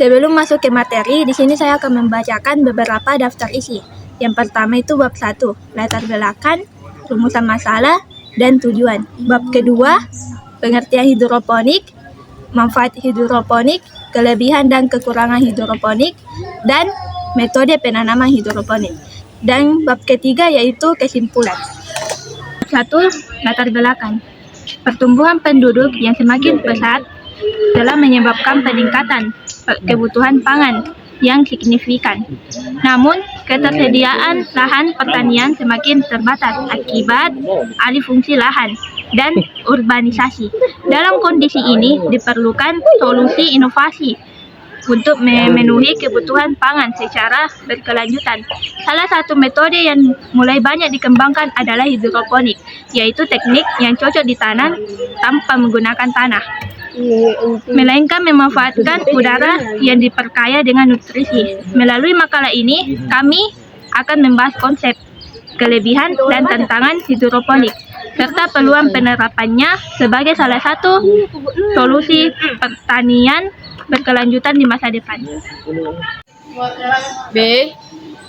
Sebelum masuk ke materi, di sini saya akan membacakan beberapa daftar isi. Yang pertama itu bab 1, latar belakang, rumusan masalah, dan tujuan. Bab kedua, pengertian hidroponik, manfaat hidroponik, kelebihan dan kekurangan hidroponik, dan metode penanaman hidroponik. Dan bab ketiga yaitu kesimpulan. 1. Latar belakang. Pertumbuhan penduduk yang semakin pesat telah menyebabkan peningkatan kebutuhan pangan yang signifikan. Namun, ketersediaan lahan pertanian semakin terbatas akibat alih fungsi lahan dan urbanisasi. Dalam kondisi ini, diperlukan solusi inovasi untuk memenuhi kebutuhan pangan secara berkelanjutan. Salah satu metode yang mulai banyak dikembangkan adalah hidroponik, yaitu teknik yang cocok ditanam tanpa menggunakan tanah, melainkan memanfaatkan udara yang diperkaya dengan nutrisi. Melalui makalah ini, kami akan membahas konsep, kelebihan, dan tantangan hidroponik, serta peluang penerapannya sebagai salah satu solusi pertanian berkelanjutan di masa depan. B.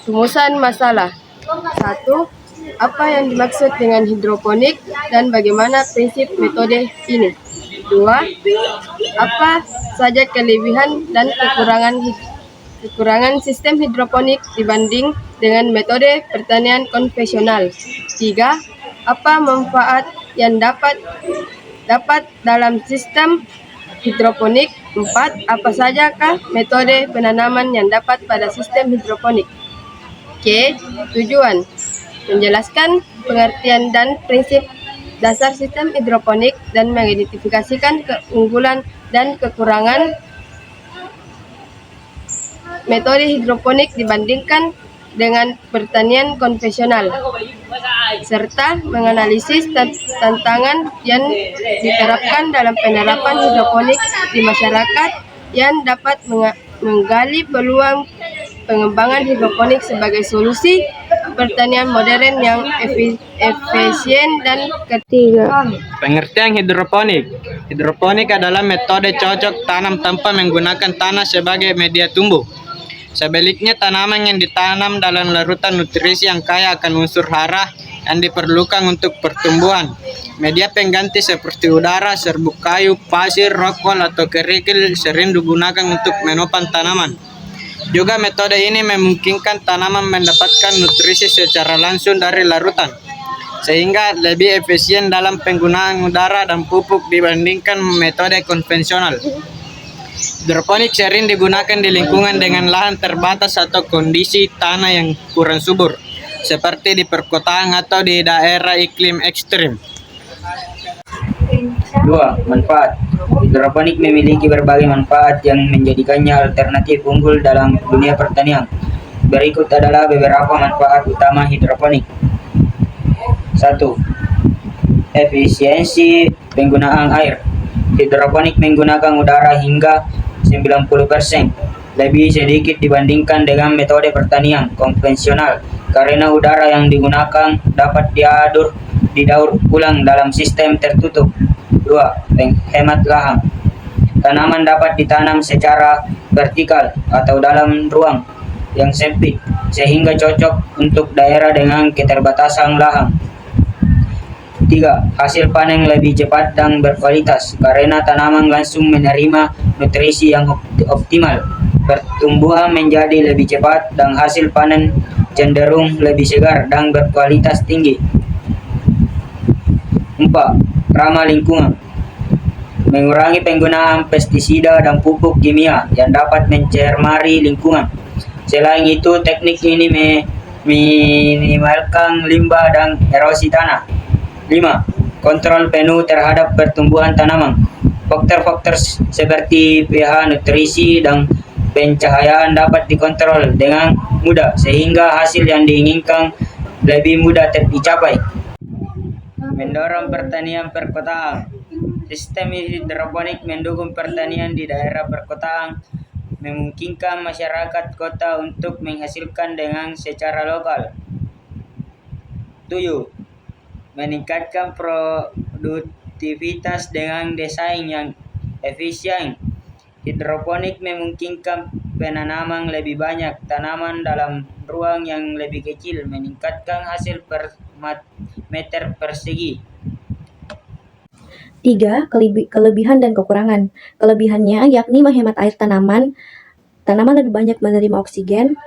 Rumusan masalah. 1. Apa yang dimaksud dengan hidroponik dan bagaimana prinsip metode ini? 2. Apa saja kelebihan dan kekurangan sistem hidroponik dibanding dengan metode pertanian konvensional? 3. Apa manfaat yang dapat dalam sistem hidroponik? 4. Apa sajakah metode penanaman yang dapat pada sistem hidroponik? C. Tujuan. Menjelaskan pengertian dan prinsip dasar sistem hidroponik dan mengidentifikasikan keunggulan dan kekurangan metode hidroponik dibandingkan dengan pertanian konvensional, serta menganalisis tantangan yang diterapkan dalam penerapan hidroponik di masyarakat yang dapat menggali peluang pengembangan hidroponik sebagai solusi pertanian modern yang efisien. Dan ketiga, pengertian hidroponik. Hidroponik adalah metode cocok tanam tanpa menggunakan tanah sebagai media tumbuh. Sebaliknya, tanaman yang ditanam dalam larutan nutrisi yang kaya akan unsur hara yang diperlukan untuk pertumbuhan. Media pengganti seperti udara, serbuk kayu, pasir, rockwool, atau kerikil sering digunakan untuk menopang tanaman. Juga metode ini memungkinkan tanaman mendapatkan nutrisi secara langsung dari larutan, sehingga lebih efisien dalam penggunaan udara dan pupuk dibandingkan metode konvensional. Hidroponik sering digunakan di lingkungan dengan lahan terbatas atau kondisi tanah yang kurang subur, seperti di perkotaan atau di daerah iklim ekstrim. 2. Manfaat. Hidroponik memiliki berbagai manfaat yang menjadikannya alternatif unggul dalam dunia pertanian. Berikut adalah beberapa manfaat utama hidroponik. 1. Efisiensi penggunaan air. Hidroponik menggunakan udara hingga 90% lebih sedikit dibandingkan dengan metode pertanian konvensional, karena udara yang digunakan dapat didaur ulang dalam sistem tertutup. 2. Penghemat lahan. Tanaman dapat ditanam secara vertikal atau dalam ruang yang sempit, sehingga cocok untuk daerah dengan keterbatasan lahan. 3. Hasil panen lebih cepat dan berkualitas, karena tanaman langsung menerima nutrisi yang optimal. Pertumbuhan menjadi lebih cepat dan hasil panen cenderung lebih segar dan berkualitas tinggi. 4. Ramah lingkungan. Mengurangi penggunaan pestisida dan pupuk kimia yang dapat mencemari lingkungan. Selain itu, teknik ini meminimalkan limbah dan erosi tanah. 5. Kontrol penuh terhadap pertumbuhan tanaman. Faktor-faktor seperti pH, nutrisi, dan pencahayaan dapat dikontrol dengan mudah, sehingga hasil yang diinginkan lebih mudah dicapai. Mendorong pertanian perkotaan. Sistem hidroponik mendukung pertanian di daerah perkotaan, memungkinkan masyarakat kota untuk menghasilkan dengan secara lokal. 7. Meningkatkan produktivitas dengan desain yang efisien. Hidroponik memungkinkan penanaman lebih banyak tanaman dalam ruang yang lebih kecil, meningkatkan hasil per meter persegi. 3. Kelebihan dan kekurangan. Kelebihannya yakni menghemat air tanaman lebih banyak menerima oksigen,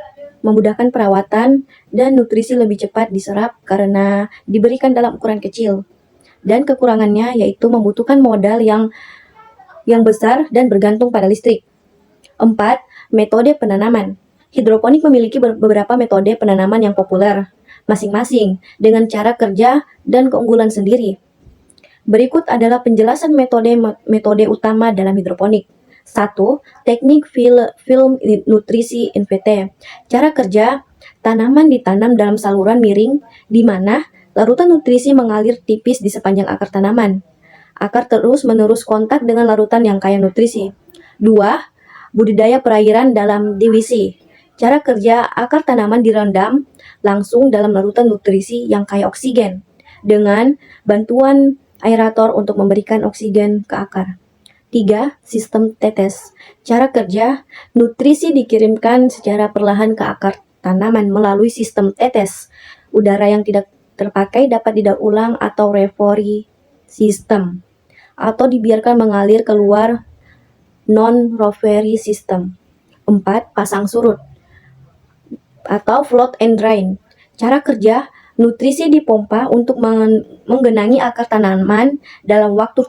memudahkan perawatan, dan nutrisi lebih cepat diserap karena diberikan dalam ukuran kecil. Dan kekurangannya yaitu membutuhkan modal yang besar dan bergantung pada listrik. 4. Metode penanaman. Hidroponik memiliki beberapa metode penanaman yang populer, masing-masing dengan cara kerja dan keunggulan sendiri. Berikut adalah penjelasan metode utama dalam hidroponik. 1. Teknik film nutrisi INVT. Cara kerja, tanaman ditanam dalam saluran miring di mana larutan nutrisi mengalir tipis di sepanjang akar tanaman. Akar terus-menerus kontak dengan larutan yang kaya nutrisi. 2. Budidaya perairan dalam DWC. Cara kerja, akar tanaman direndam langsung dalam larutan nutrisi yang kaya oksigen dengan bantuan aerator untuk memberikan oksigen ke akar. 3. Sistem tetes. Cara kerja, nutrisi dikirimkan secara perlahan ke akar tanaman melalui sistem tetes. Udara yang tidak terpakai dapat didaur ulang atau revory system, atau dibiarkan mengalir keluar non-revory system. 4. Pasang surut atau float and drain. Cara kerja, nutrisi dipompa untuk menggenangi akar tanaman dalam waktu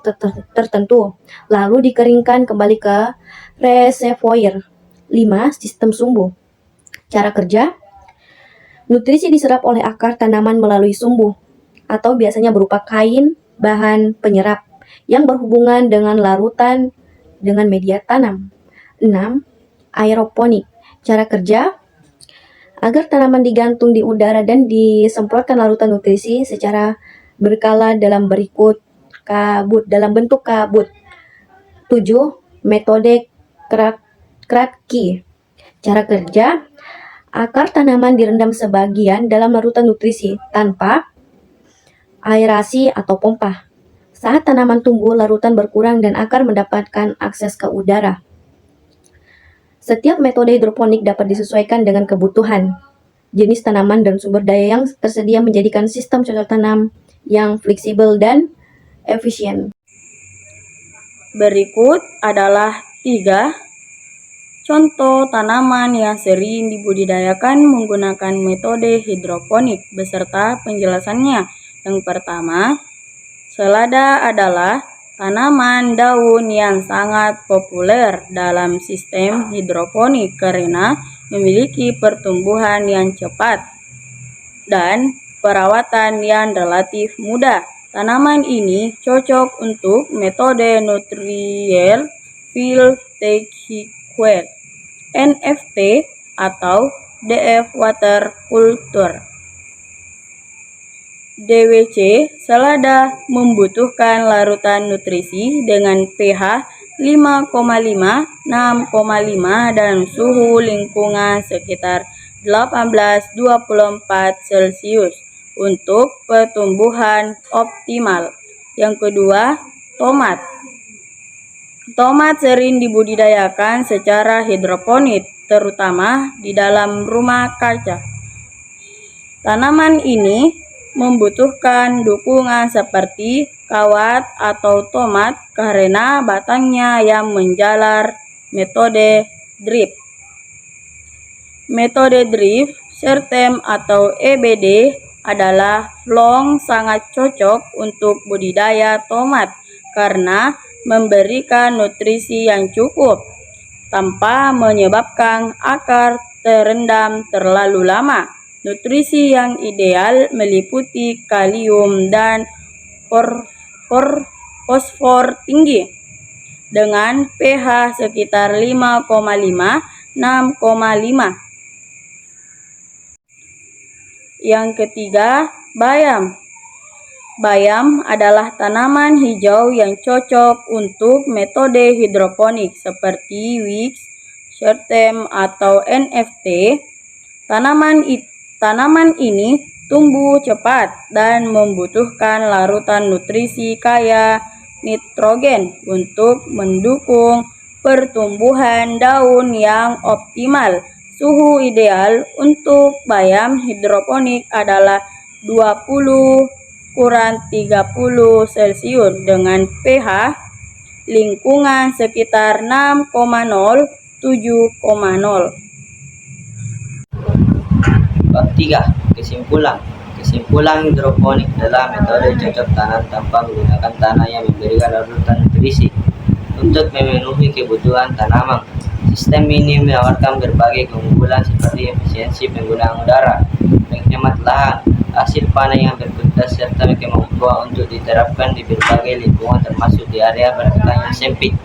tertentu, lalu dikeringkan kembali ke reservoir. 5. Sistem sumbu. Cara kerja, nutrisi diserap oleh akar tanaman melalui sumbu, atau biasanya berupa kain, bahan penyerap, yang berhubungan dengan larutan dengan media tanam. 6. Aeroponik. Cara kerja, agar tanaman digantung di udara dan disemprotkan larutan nutrisi secara berkala dalam bentuk kabut. 7. Metode Kratky. Cara kerja, akar tanaman direndam sebagian dalam larutan nutrisi tanpa aerasi atau pompa. Saat tanaman tumbuh, larutan berkurang dan akar mendapatkan akses ke udara. Setiap metode hidroponik dapat disesuaikan dengan kebutuhan, jenis tanaman dan sumber daya yang tersedia menjadikan sistem cocok tanam yang fleksibel dan efisien. Berikut adalah 3 contoh tanaman yang sering dibudidayakan menggunakan metode hidroponik beserta penjelasannya. Yang pertama, selada adalah tanaman daun yang sangat populer dalam sistem hidroponik karena memiliki pertumbuhan yang cepat dan perawatan yang relatif mudah. Tanaman ini cocok untuk metode Nutrial Field Technique, NFT atau DF Water Culture. DWC, selada membutuhkan larutan nutrisi dengan pH 5,5, 6,5 dan suhu lingkungan sekitar 18-24 Celcius untuk pertumbuhan optimal. Yang kedua, tomat. Tomat sering dibudidayakan secara hidroponik, terutama di dalam rumah kaca. Tanaman ini membutuhkan dukungan seperti kawat atau tomat karena batangnya yang menjalar. Metode drip. Metode drip system atau EBD adalah long sangat cocok untuk budidaya tomat karena memberikan nutrisi yang cukup tanpa menyebabkan akar terendam terlalu lama. Nutrisi yang ideal meliputi kalium dan fosfor tinggi dengan pH sekitar 5,5-6,5. Yang ketiga, bayam. Bayam adalah tanaman hijau yang cocok untuk metode hidroponik seperti wix, short-term atau NFT. Tanaman ini tumbuh cepat dan membutuhkan larutan nutrisi kaya nitrogen untuk mendukung pertumbuhan daun yang optimal. Suhu ideal untuk bayam hidroponik adalah 20 kurang 30 Celcius dengan pH lingkungan sekitar 6,0 7,0. Bab 3. Kesimpulan. Kesimpulan hidroponik adalah metode cocok tanam tanpa menggunakan tanah yang memberikan larutan nutrisi untuk memenuhi kebutuhan tanaman. Sistem ini menawarkan berbagai keunggulan seperti efisiensi penggunaan udara, menghemat lahan, hasil panen yang berkualitas serta kemampuan untuk diterapkan di berbagai lingkungan termasuk di area pertanian sempit.